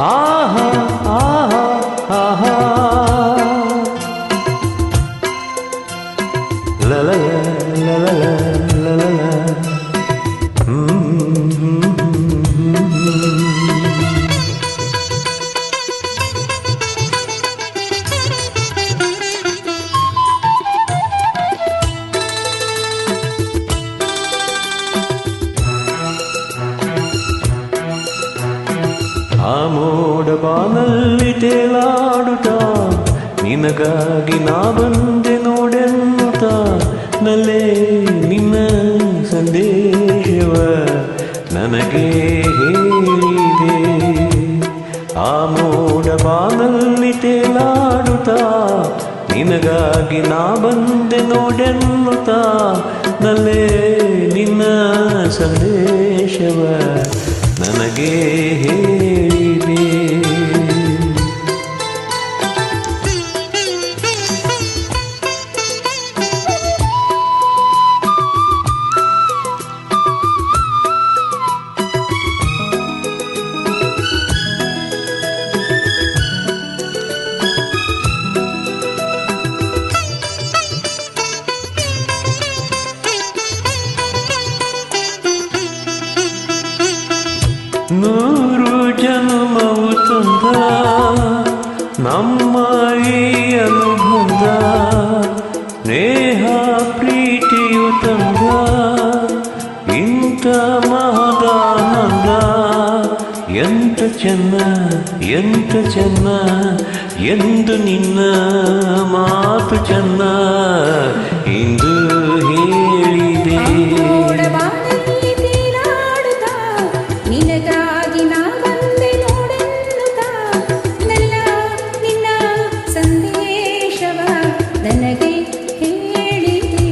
ಆಹಾ ಆಹಾ ಆಹಾ ಲಲಲ ಲಲಲ ಲಲಲ ಆ ಮೋಡ ಬಾನಲ್ಲಿ ತೇಲಾಡುತ್ತಾ ನಿನಗಾಗಿ ನಾ ಬಂದೆ ನೋಡೆನ್ನುತ್ತಾ ನಲ್ಲೇ ನಿನ್ನ ಸಂದೇಶವ ನನಗೆ ಹೇಳಿದೆ. ಆ ಮೋಡ ಬಾನಲ್ಲಿ ತೇಲಾಡುತ್ತಾ ನಿನಗಾಗಿ ನಾ ಬಂದೆ ನೋಡೆನ್ನುತ್ತಾ ನಲ್ಲೇ ನಿನ್ನ ಸಂದೇಶವ ನನಗೆ ಹೇಳಿದೆ. ನೂರು ಜನ್ಮವು ತಂದ ನಮ್ಮ ಈ ಅನುಬಂಧ, ಸ್ನೇಹ ಪ್ರೀತಿಯು ತಂದ ಇಂಥ ಮಹದಾನಂದ. ಎಂತ ಚೆನ್ನ ಎಂತ ಚೆನ್ನ ಎಂದು ನಿನ್ನ ಮಾತು ಚೆನ್ನ ಇಂದು ಹೇಳಿದೆ. ನಿನಗಾಗಿ ನಾ ಬಂದೆ ನೋಡೆನ್ನುತ್ತಾ ನನ್ನ ನಿನ್ನ ಸಂದೇಶವ ನನಗೆ ಹೇಳಿದೆ.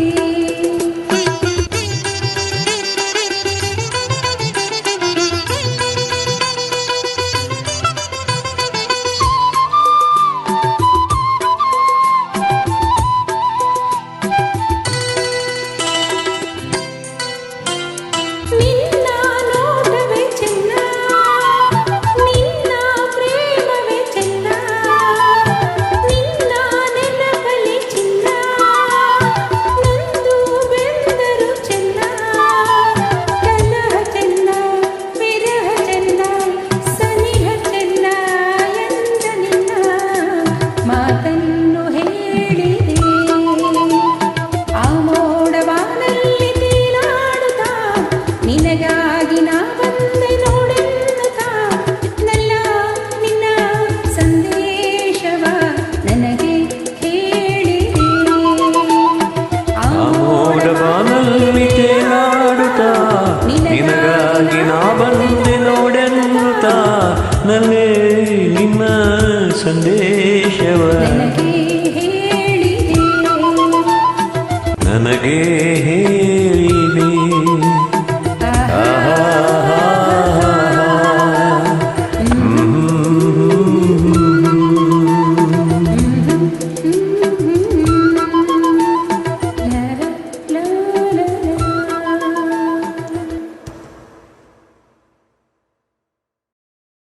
ನಿನಗಾಗಿ ನಾ ಬಂದೆ ನೋಡೆನ್ನುತ್ತಾ ನನ್ನ ನಿನ್ನ ಸಂದೇಶವ ನನಗೆ ಹೇಳಿದೆ. ಆ ಮೋಡ ಬಾನಲ್ಲಿ ತೇಲಾಡುತ್ತಾ ನಿನಗಾಗಿ ನಾ ಬಂದೆ ನೋಡೆನ್ನುತ್ತಾ ನಲ್ಲೇ ನಿನ್ನ ಸಂದೇಶವ ನನಗೆ ಹೇಳಿದೆ. ನನಗೆ